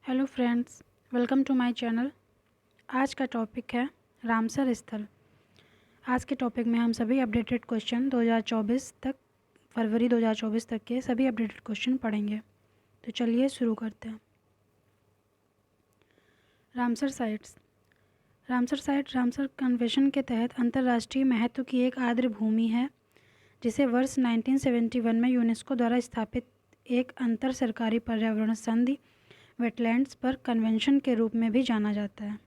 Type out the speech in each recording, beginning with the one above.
Hello friends, welcome to my channel. आज का topic है रामसर स्थल। आज के टॉपिक में हम सभी अपडेटेड क्वेश्चन 2024 तक फरवरी 2024 तक के सभी अपडेटेड क्वेश्चन पढ़ेंगे। तो चलिए शुरू करते हैं। Ramsar sites. Ramsar site Ramsar convention के तहत अंतर्राष्ट्रीय महत्व की एक आर्द्र भूमि है, जिसे वर्ष 1971 में यूनेस्को द्वारा स्थापित एक अंतर सरकारी पर्यावरण संधि वेटलैंड्स पर कन्वेंशन के रूप में भी जाना जाता है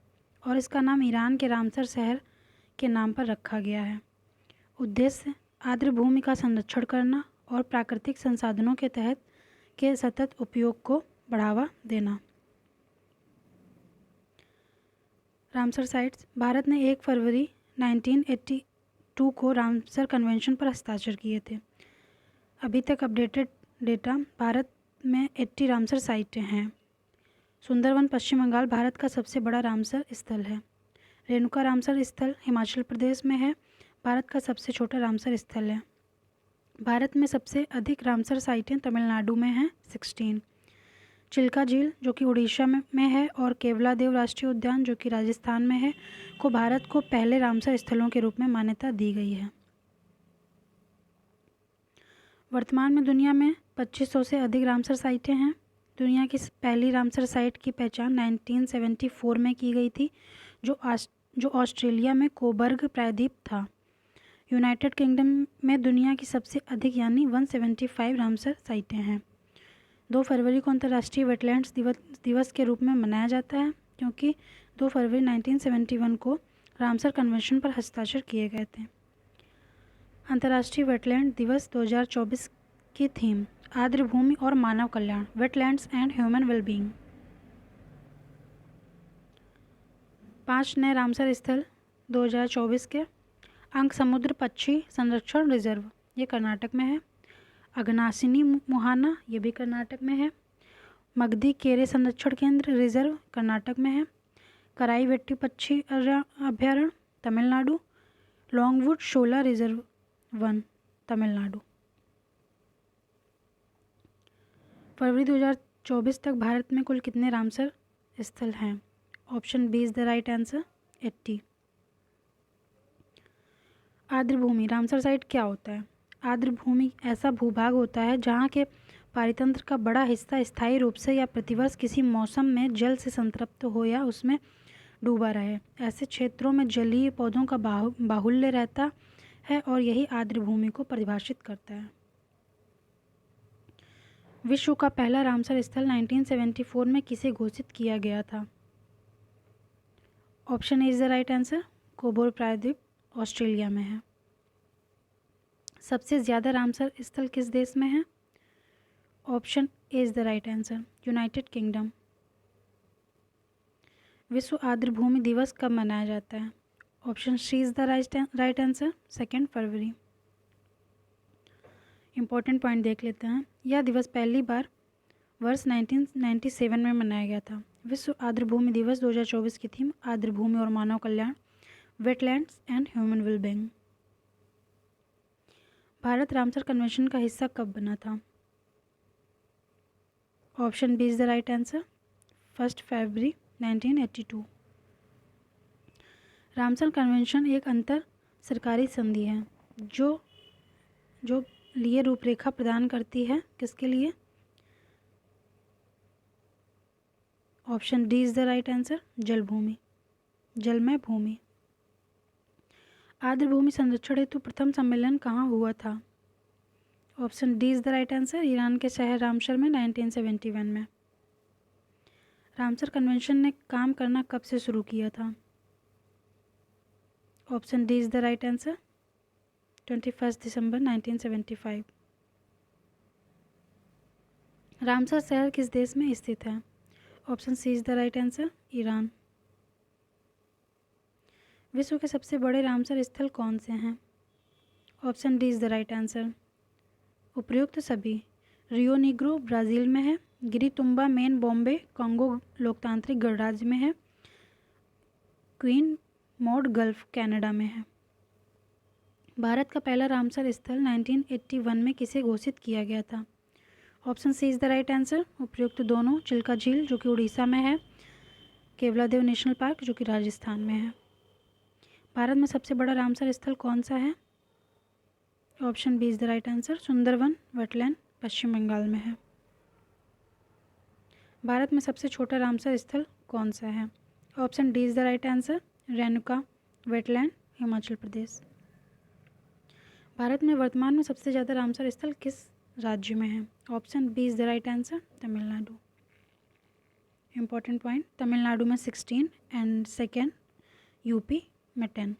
और इसका नाम ईरान के रामसर शहर के नाम पर रखा गया है। उद्देश्य आर्द्र भूमि का संरक्षण करना और प्राकृतिक संसाधनों के तहत के सतत उपयोग को बढ़ावा देना। Ramsar sites. भारत ने 1 फरवरी 1982 को रामसर कन्वेंशन पर हस्ताक्षर किए थे। अभी तक अपडेटेड डेटा, भारत में 80 रामसर साइटें हैं। सुंदरवन पश्चिम बंगाल भारत का सबसे बड़ा रामसर स्थल है। रेणुका रामसर स्थल हिमाचल प्रदेश में है। भारत का सबसे छोटा रामसर स्थल है। भारत में सबसे अधिक रामसर साइटें तमिलनाडु में हैं 16। चिल्का झील जो कि उड़ीसा में है और केवलादेव राष्ट्रीय उद्यान जो कि राजस्थान में है को भारत को पहले रामसर स्थलों के रूप में मान्यता दी गई है। वर्तमान में दुनिया में 2500 से अधिक रामसर साइटें हैं। दुनिया की पहली रामसर साइट की पहचान 1974 में की गई थी, जो ऑस्ट्रेलिया में कोबर्ग प्रायद्वीप था। यूनाइटेड किंगडम में दुनिया की सबसे अधिक यानी 175 रामसर साइटें हैं। 2 फरवरी को अंतर्राष्ट्रीय वेटलैंड्स दिवस के रूप में मनाया जाता है, क्योंकि 2 फरवरी 1971 को रामसर कन्वेंशन पर हस्ताक्षर किए गए थे। अंतर्राष्ट्रीय वेटलैंड दिवस 2024 की थीम आर्द्र भूमि और मानव कल्याण, वेटलैंड्स एंड ह्यूमन वेलबींग। 5 नए रामसर स्थल 2024 के। अंक समुद्र पक्षी संरक्षण रिजर्व, ये कर्नाटक में है। अगनासिनी मुहाना, ये भी कर्नाटक में है। मगधी केरे संरक्षण केंद्र रिजर्व, कर्नाटक में है। कराईवेट्टी पक्षी अभ्यारण्य, तमिलनाडु। लॉन्गवुड शोला रिजर्व वन, तमिलनाडु। फरवरी 2024 तक भारत में कुल कितने रामसर स्थल हैं? Option B is the right answer, 80। आर्द्र भूमि रामसर साइट क्या होता है? आर्द्र भूमि ऐसा भूभाग होता है जहाँ के पारितंत्र का बड़ा हिस्सा स्थायी रूप से या प्रतिवर्ष किसी मौसम में जल से संतृप्त हो या उसमें डूबा रहे। ऐसे क्षेत्रों में जलीय पौधों का बाहुल्य रहता है और यही आर्द्र भूमि को परिभाषित करता है। विश्व का पहला रामसर स्थल 1974 में किसे घोषित किया गया था? Option A is the right answer, Cobourg प्रायद्वीप, ऑस्ट्रेलिया में है। सबसे ज़्यादा रामसर स्थल किस देश में है? Option A is the right answer, United Kingdom. विश्व आर्द्र भूमि दिवस कब मनाया जाता है? Option C is the right answer, 2 फरवरी। इम्पोर्टेंट पॉइंट देख लेते हैं। यह दिवस पहली बार वर्ष 1997 में मनाया गया था। विश्व आर्द्र भूमि दिवस 2024 की थीम आर्द्र भूमि और मानव कल्याण, wetlands and human wellbeing. Bharat Ramsar convention का हिस्सा कब बना था? Option B is the right answer, 1 फरवरी 1982। रामसर कन्वेंशन एक अंतर सरकारी संधि है जो लिए रूपरेखा प्रदान करती है। किसके लिए? Option D is the right answer, जलभूमि, जलमय भूमि। आर्द्र भूमि संरक्षण हेतु प्रथम सम्मेलन कहाँ हुआ था? Option D is the right answer, Iran के शहर रामसर में 1971 में। रामसर कन्वेंशन ने काम करना कब से शुरू किया था? Option D is the right answer, 21 दिसंबर 1975। रामसर शहर किस देश में स्थित है? Option C is the right answer, Iran. विश्व के सबसे बड़े रामसर स्थल कौन से हैं? Option D is the right answer, उपयुक्त सभी। रियो निग्रो ब्राज़ील में है। गिरितुम्बा मेन बॉम्बे कॉन्गो लोकतांत्रिक गणराज्य में है। क्वीन मॉड गल्फ कनाडा में है। भारत का पहला रामसर स्थल 1981 में किसे घोषित किया गया था? Option C is the right answer, उपयुक्त दोनों। चिल्का झील जो कि उड़ीसा में है, केवलादेव नेशनल पार्क जो कि राजस्थान में है। भारत में सबसे बड़ा रामसर स्थल कौन सा है? Option B is the right answer, Sundarban wetland Paschim Bangal में है। भारत में सबसे छोटा रामसर स्थल कौन सा है? Option D is the right answer, Renuka wetland Himachal Pradesh. Bharat में वर्तमान में सबसे ज़्यादा रामसर स्थल किस राज्य में है? Option B is the right answer, Tamil Nadu. Important point, Tamil Nadu में 16 एंड सेकेंड यूपी में 10।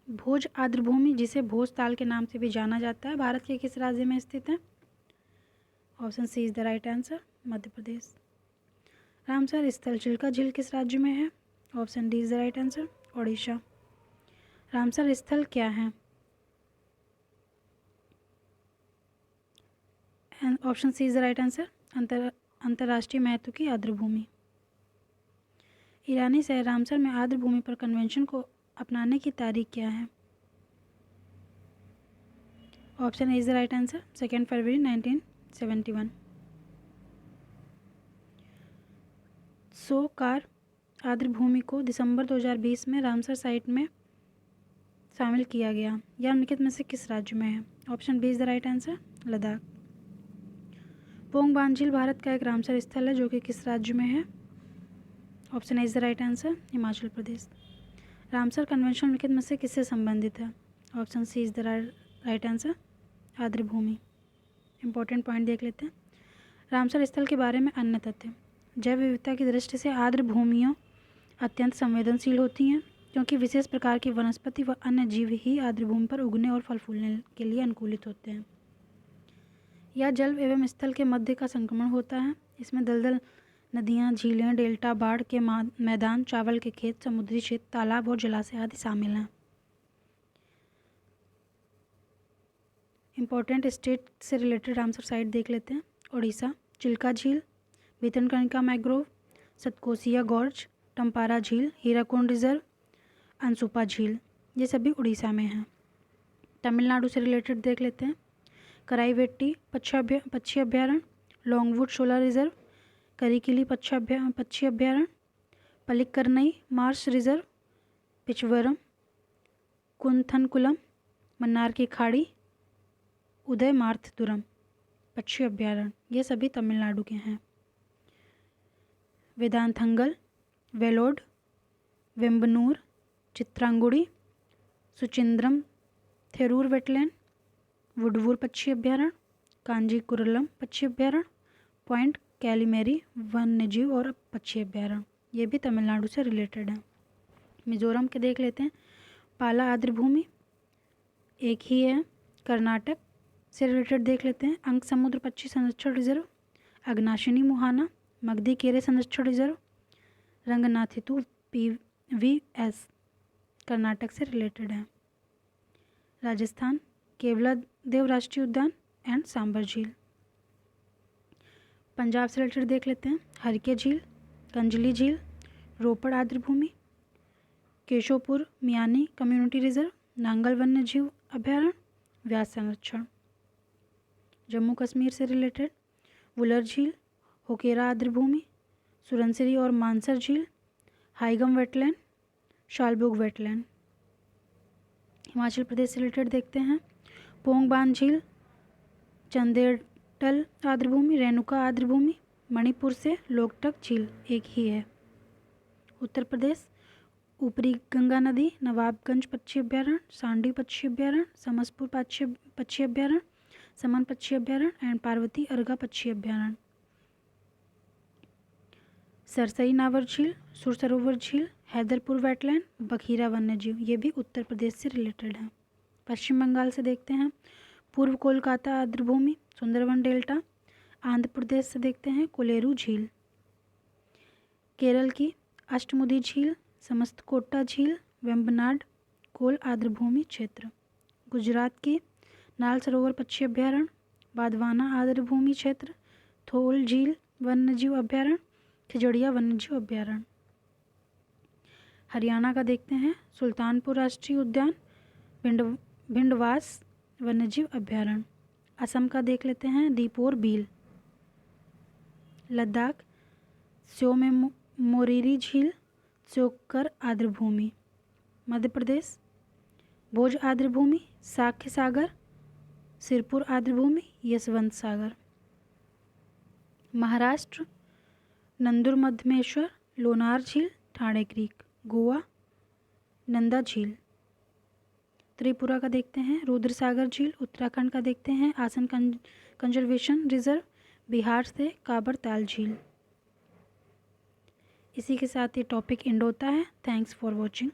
भोज आर्द्रभूमि जिसे भोज ताल के नाम से भी जाना जाता है, भारत के किस राज्य में स्थित है? Option C is the right answer, Madhya Pradesh. Ramsar स्थल चिल्का झील किस राज्य में है? Option D is the right answer, Odisha. Ramsar स्थल क्या है? Option C is the right answer, अंतर्राष्ट्रीय महत्व की आर्द्रभूमि। ईरानी शहर रामसर में आर्द्रभूमि पर कन्वेंशन को अपनाने की तारीख क्या है? Option A is the right answer, 2 फरवरी 1971। सोकार आर्द्रभूमि को दिसंबर 2020 में रामसर साइट में शामिल किया गया। यह निम्नलिखित में से किस राज्य में है? Option B is the right answer, Ladakh. Pong बांध झील भारत का एक रामसर स्थल है जो कि किस राज्य में है? Option A is the right answer, Himachal Pradesh. Ramsar convention निम्नलिखित में से किससे संबंधित है? Option C is the right answer, आर्द्रभूमि। इंपॉर्टेंट पॉइंट देख लेते हैं। रामसर स्थल के बारे में अन्य तथ्य। जैव विविधता की दृष्टि से आर्द्रभूमियाँ अत्यंत संवेदनशील होती हैं क्योंकि विशेष प्रकार की वनस्पति व अन्य जीव ही आर्द्रभूमि पर उगने और फल फूलने के लिए अनुकूलित होते हैं। यह जल एवं स्थल के मध्य का संक्रमण होता है। इसमें दलदल नदियाँ, झीलें, डेल्टा, बाढ़ के मैदान, चावल के खेत, समुद्री क्षेत्र, तालाब और जलाशय आदि शामिल हैं। इम्पोर्टेंट स्टेट से रिलेटेड रामसर साइट देख लेते हैं। उड़ीसा, चिल्का झील, भीतरकनिका मैंग्रोव, सतकोसिया गॉर्ज, टम्पारा झील, हीराकुंड रिजर्व, अनसुपा झील, ये सभी उड़ीसा में हैं। तमिलनाडु से रिलेटेड देख लेते हैं। कराईवेट्टी पक्षी अभ्यारण्य, लॉन्गवुड शोला रिजर्व, करिकिली पक्षी अभ्यारण्य, पलिकरनई मार्श रिजर्व, पिचवरम, कुंथनकुलम, मन्नार की खाड़ी, उदय मार्तदुरम पक्षी अभ्यारण्य, ये सभी तमिलनाडु के हैं। वेदांथंगल, वेलोड, वेम्बनूर, चित्रांगुड़ी, सुचिंद्रम थेरूर वेटलैंड, वुडवूर पक्षी अभ्यारण्य, कांजीकुरलम पक्षी अभ्यारण्य, पॉइंट कैलीमेरी वन्यजीव और पक्षी अभ्यारण्य, ये भी तमिलनाडु से रिलेटेड हैं। मिजोरम के देख लेते हैं। पाला आर्द्रभूमि एक ही है। कर्नाटक से रिलेटेड देख लेते हैं। अंक समुद्र पक्षी संरक्षण रिजर्व, अग्नाशिनी मुहाना, मगधी केरे संरक्षण रिजर्व, रंगनाथितु PVS कर्नाटक से रिलेटेड है। राजस्थान, केवलादेव राष्ट्रीय उद्यान एंड सांबर झील। पंजाब से रिलेटेड देख लेते हैं। हरके झील, कंजली झील, रोपड़ आर्द्रभूमि, केशोपुर मियानी कम्युनिटी रिजर्व, नांगल वन्य जीव अभ्यारण्य, व्यास संरक्षण। जम्मू कश्मीर से रिलेटेड वुलर झील, होकेरा आर्द्रभूमि, सुरनसिरी और मानसर झील, हाईगम वेटलैंड, शालबुग वेटलैंड। हिमाचल प्रदेश से रिलेटेड देखते हैं। पोंग बांध झील, चंदेटल आर्द्रभूमि, रेणुका आर्द्रभूमि, मणिपुर से लोकटक झील एक ही है। उत्तर प्रदेश, ऊपरी गंगा नदी, नवाबगंज पक्षी अभ्यारण्य, सांडी पक्षी अभ्यारण्य, समसपुर पक्षी अभ्यारण्य, समन पक्षी अभ्यारण्य एंड पार्वती अर्गा पक्षी अभ्यारण्य। सरसई नावर झील, सुर सरोवर झील, हैदरपुर वेटलैंड, बखीरा वन्यजीव, ये भी उत्तर प्रदेश से रिलेटेड हैं। पश्चिम बंगाल से देखते हैं। पूर्व कोलकाता आर्द्रभूमि, सुंदरवन डेल्टा। आंध्र प्रदेश से देखते हैं कोलेरू झील। केरल की अष्टमुदी झील, समस्तकोटा झील, वेम्बनाड कोल आर्द्रभूमि क्षेत्र। गुजरात की नाल सरोवर पक्षी अभ्यारण्य, बादवाना आर्द्रभूमि क्षेत्र, थोल झील वन्यजीव अभ्यारण्य, खिजड़िया वन्यजीव अभ्यारण्य। हरियाणा का देखते हैं। सुल्तानपुर राष्ट्रीय उद्यान, भिंडवास वन्यजीव अभ्यारण्य। असम का देख लेते हैं, दीपोर बील। लद्दाख, स्योमे मोरीरी झील, चोकर आर्द्रभूमि। मध्य प्रदेश, भोज आर्द्रभूमि, साख्य सागर, सिरपुर आर्द्रभूमि, यशवंत सागर। महाराष्ट्र, नंदुर मध्यमेश्वर, लोनार झील, ठाणे क्रीक। गोवा, नंदा झील। त्रिपुरा का देखते हैं, रुद्रसागर झील। उत्तराखंड का देखते हैं, आसन कंजर्वेशन रिजर्व। बिहार से काबर ताल झील। इसी के साथ ये टॉपिक एंड होता है। Thanks for watching.